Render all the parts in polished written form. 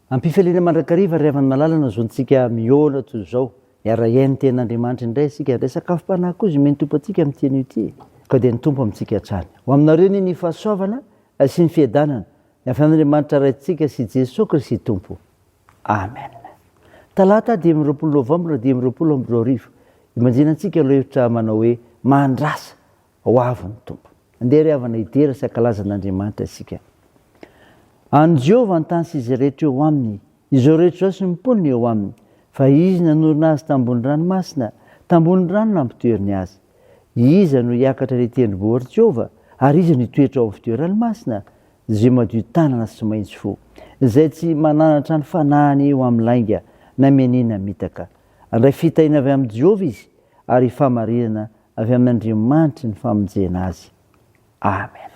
ampifaliana mandrakariva ry avany malalana zao ntsika miona toy zao iarahainy ten'andriamanitra indray sika de sakafo-panahy koa zy meny tompo atsika am'tian'io ty ka dia ny tompo amintsika hatrany ho aminareo ny ny fahasoavana sy ny fiadanana ny afan'andriamanitra raintsika sy jesosy kristy tompo amen. Talata 10 novambra 2022 imanjinantsika aloha hevitra manao hoe mandrasa ho avy ny tompo andeha ry havana idera sy ankalazan'andriamanitra isika. Any Jehovah ny tany sy izy rehetra eo aminy, izao rehetra zao sy mimponina eo aminy, fa izy nanorina azy tambony ranomasina, tambony rano nampitoeriny azy. Iza no hiakatra ny tendrombohitra Jehovah, ary iza no toetra ao amin'ny fitoeran-masina, izay madio tanana sy maintsy fo, izay tsy mananatra ny fanahiny eo amin'ny lainga na menina mitaka. Andray fitahiana avy amin'ny Jehovah izy, ary famarinana avy amin'Andriamanitra ny famonjena azy. Amen.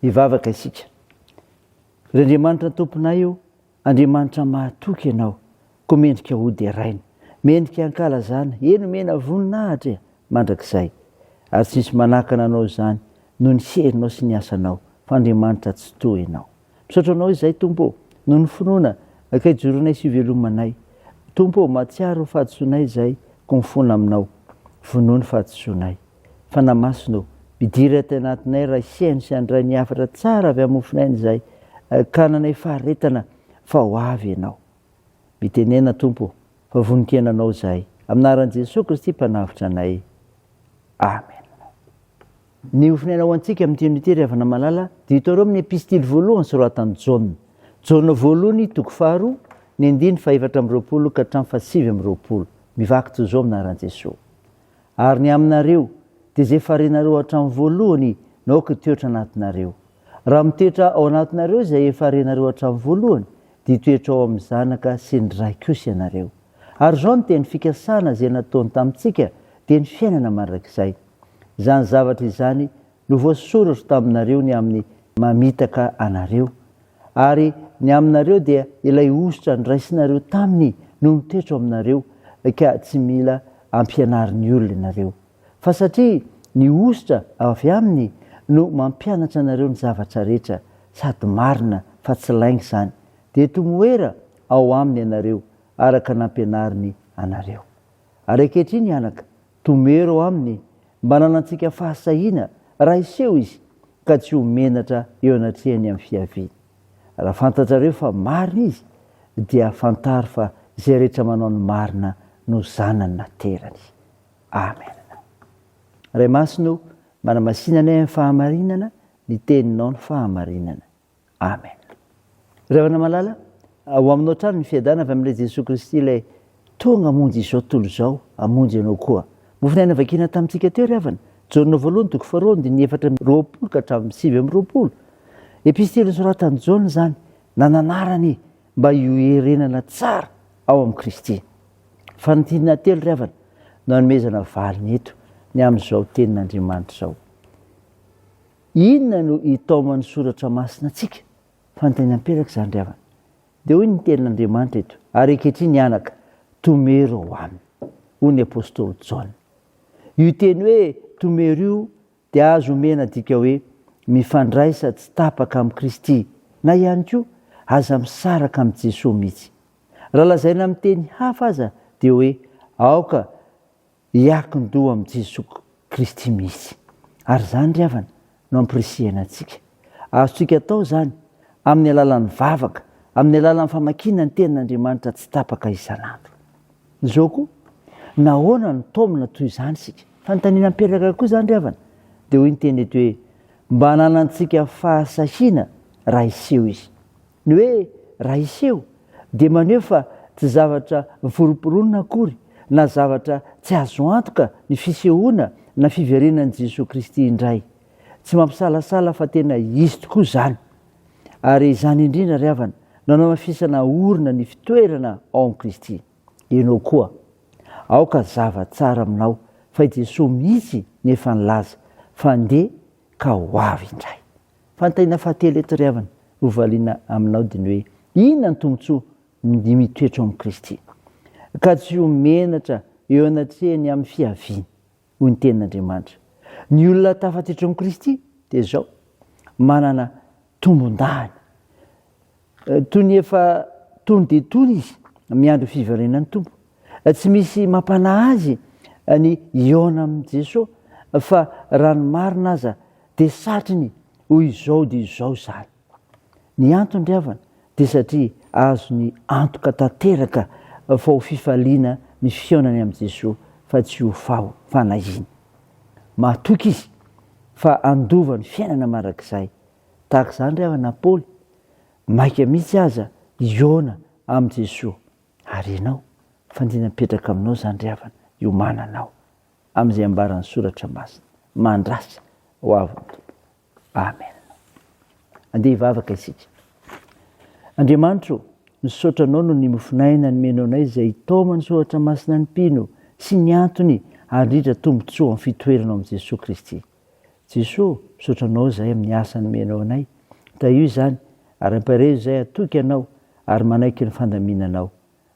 hivavaka isika. Ry Andriamanitra tomponay io, Andriamanitra mahatoky ianao, ko mendrika hody araina, mendrika ankalazana, eno mena voninahitra mandrakizay. Ary tsisy manakana anao zany no ny herinao sy ny asanao, fa Andriamanitra tsy toy ianao. Misaotra anao izay Tompo, no ny finoana akaijoroanay sy ivelomanay. Tompo, mahatsiaro fahadisoanay izay ko mifona aminao, vonoa ny fahadisoanay. Fa namasino, midira ty anatinay raha isiany sy andray ny hafatra tsara avy amofonay izay, ka nanay faharetana fa ho avy ianao. Mitenena Tompo, fa vonikeananao izay. Aminaran'i Jesosy Kristy mpanavitra anay. Amen. Ny ofinainao antsika amin'ny teny ry havana malala, dia hitareo amin'ny epistily voalohany soratan'i Jaona. Jaona voalohany toko faharoa, ny andiny fahaefatra amby roapolo ka hatramin'ny fahasivy amby roapolo. Mivaky toy izao aminaran'i Jesosy. Ary ny aminareo dia izay farenareo hatramin'ny voalohany naoka toetra anatinareo. Raha mitoetra ao anatinareo izay efa harenareo hatramin'ny voalohany, dia toetra ao amin'ny zanaka sy ny ray kosa ianareo. Ary izao no teny fikasana izay nataony tamintsika dia ny fiainana mandrakizay. Izany zavatra izany no voasoratra taminareo ny amin'ny mamitaka anareo. Ary ny aminareo dia ilay ositra nyraisinareo taminy no mitoetra aminareo, ka tsy mila ampianariny olona ianareo. Fa satria ny ositra avy aminy no mampianatra anareo ny zavatra rehetra, sady marina fa tsy lainga izany, dia tomoera ao aminy ianareo araka nampianariny anareo. Ary ankehitriny anaka, tomoera ao aminy mba nanantsika fahasahiana raha iseho izy, ka tsy ho menatra eo anatrehany amin'ny fiaviany. Raha fantatrareo fa marina izy, dia fantaro fa izay rehetra manao ny marina no zanany naterany. Amen. Ray masino, manamasinanay amin'ny fahamarinana, ny teninao ny fahamarinana. Amen. Ry havana malala, ao aminao trano ny fiadana avy amin'ilay Jesosy Kristy ilay tonga amonjy izao tontolo izao, amonjy ianao koa. Mofinaina vakina tamintsika teo ry havana, Jaona voalohany toko faharoa ny efatra amby roapolo ka hatramin'ny sivy amby roapolo. Epistily soratan'i Jaona zany, nananarany mba hiorenana tsara ao amin'ny Kristy. Fa ny tinina telo ry havana, no hanomezana valiny eto ny amin'izao tenin'Andriamanitra izao. Inona no hitaoman'ny soratra masina antsika? Fanontaniana mperaka izany ry havana. Dia hoy ny tenin'Andriamanitra eto, ary ankehitriny anaka, tomero ho aminy, hoy ny apôstôly Jaona. Io teny hoe tomero io dia azo omena dika hoe mifandraisa tsy tapaka amin'ny Kristy, na ihany koa aza misaraka amin'ny Jesosy mihitsy. Raha lazaina amin'ny teny hafa aza dia hoe aoka hiakin-doha amin'ny Jesosy Kristy mihitsy. Ary izany ry havana no ampirisihana antsika. Azontsika atao izany amin'ny alalan'ny vavaka, amin'ny alalan'ny famakiana ny tenin'Andriamanitra tsy tapaka isanandro. Izao koa, nahoana ny taomina toy izany sika? Fanontaniana mperaka koa izany ry havana. Dia hoy ny teny eto hoe mba hananantsika fahasahiana raha iseho izy. Ny hoe raha iseho dia maneho fa tsy zavatra voroporonina akory, na zavatra tsy azo antoka ny fisehoana na fiverenan'i Jesosy Kristy indray. Tsy mampisalasala fa tena izy tokoa izany. Ary izany indrindra ry havana, nanamafisana orina ny fitoerana ao amin'ny Kristy. Ianao koa, aoka zava-tsara aminao fa Jesosy mihitsy ny efa nilaza fa ndeha ka ho avy indray. Fanontaniana fahatelo eto ry havana, hovaliana aminao dia ny hoe inona ny tombotsoa ny mitoetra ao amin'ny Kristy, ka tsy ho menatra eo anatrehany amin'ny fiaviany, hoy ny tenin'Andriamanitra. Ny olona tafatoetra amin'ny Kristy dia izao, manana tombon-dahany. Toy ny efa tony dia tony izy miandry fiverenan'ny Tompo. Tsy misy mampanahy azy ny hiaona amin'i Jesosy, fa raha ny marina aza dia satriny ho izao dia izao izany. Ny antony ry havana dia satria azo ny antoka tanteraka fa ho fifaliana ny fiainany amin'i Jesosy, fa tsy ho fanahiny. Mahatoky izy fa andova ny fiainana mandrakizay. Tahaka izany ry havana Paoly, maika mihitsy aza hiaona amin'i Jesosy. Ary ianao, fandina mipetraka aminao izany ry havana, iomananao amin'izay ambaran'ny soratra masina. Mandrasa ho avy ny Tompo. Amen. Andeha hivavaka isika. Andriamanitra, misaotra anao no nimofinaina nomenao anay izay taomany soratra masina ny mpino sy ny antony handrindra tombotsoa amin'ny fitoeranao amin'i Jesosy Kristy. Jesosy misaotra anao zay amin'ny asany menao anay da io zany ary ampare zay atoky anao ary manaiky ny fandaminanao.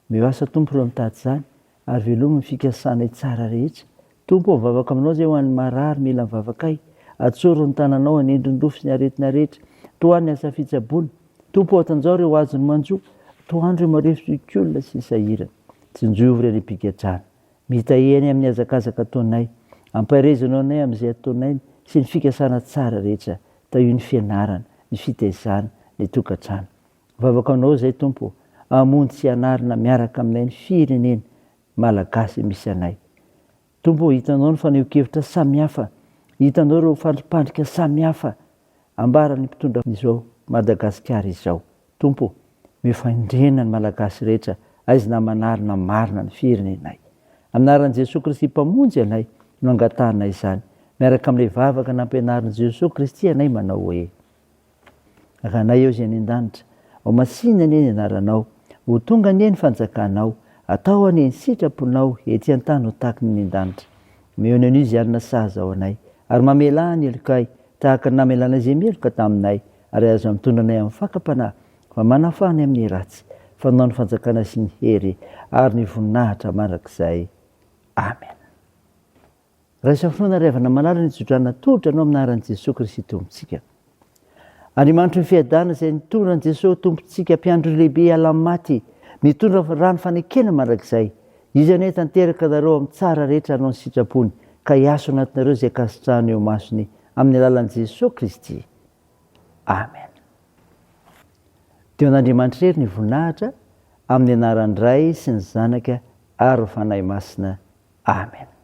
Mioasa tompo ro mitady zany ary velomy ny fikasanay tsara rehetra. Tompo mivavaka aminao zay ho an'ny marary mila mivavakay, atsoro ny tananao anendrindrofo sy ny aretina rehetra, toany asa fitsabony. Tompo atanjao reo azony manjo, toandro marefisolona sy sahirana. Tsinjovy reny mpigatrana, mitaheny amin'ny azakazaka ataonay, amparezanao anay amin'izay ataonay sy ny fikasana tsara rehetra, ta io ny fianarana, ny fitaizana, ny tokantrano. Vavaka aminao zay Tompo, amonjy sy anarina miaraka aminay ny firenena malagasy misy anay. Tompo, hitanao ny faneho-kevitra samihafa, hitanao reo fandrimpandrika samihafa ambara ny mpitondra izao Madagasikara izao. Tompo, mifaindrena ny malagasy rehetra aiza na manarina marina ny firenenay. Aminaran'i Jesosy Kristy mpamonjy anay no angatanay izany. Miaraka amin'ilay vavaka nampianarin'i Jesosy Kristy anay manao hoe: ranay eo zay any an-danitra, ao masina anie ny anaranao, ho tonga anie ny fanjakanao, atao anie ny sitraponao ety an-tany ho tahaka ny an-danitra. Mehony an'io izy anona sahaza ao anay, ary mamela ny elokay tahaka ny namelana izay meloka taminay, ary azo mitondra anay amin'ny fakapanahy, fa manafany amin'ny ratsy, fanao ny fanjakana sy ny hery ary ny voninahitra mandrakizay. Amen. Raha safinoana riavana malala ny tsodrana tolotra anao aminaran'i Jesosy Kristy tompontsika. Andriamanitro ny fiadana izay nitondra an'i Jesosy tompontsika mpiandro lehibe alamaty, mitondra rano fanekena mandrakizay. Izy ane tanteraka nareo amin'ny tsara rehetra anao ny sitrapony, ka hiaso anatinareo izay kasitrahany eo masony amin'ny alalan'i Jesosy Kristy. Amen. Teo an'Andriamanitra rery ny voninahitra, amin'ny anaran'ny Ray sy ny Zanaka ary ny Fanahy Masina. Amen.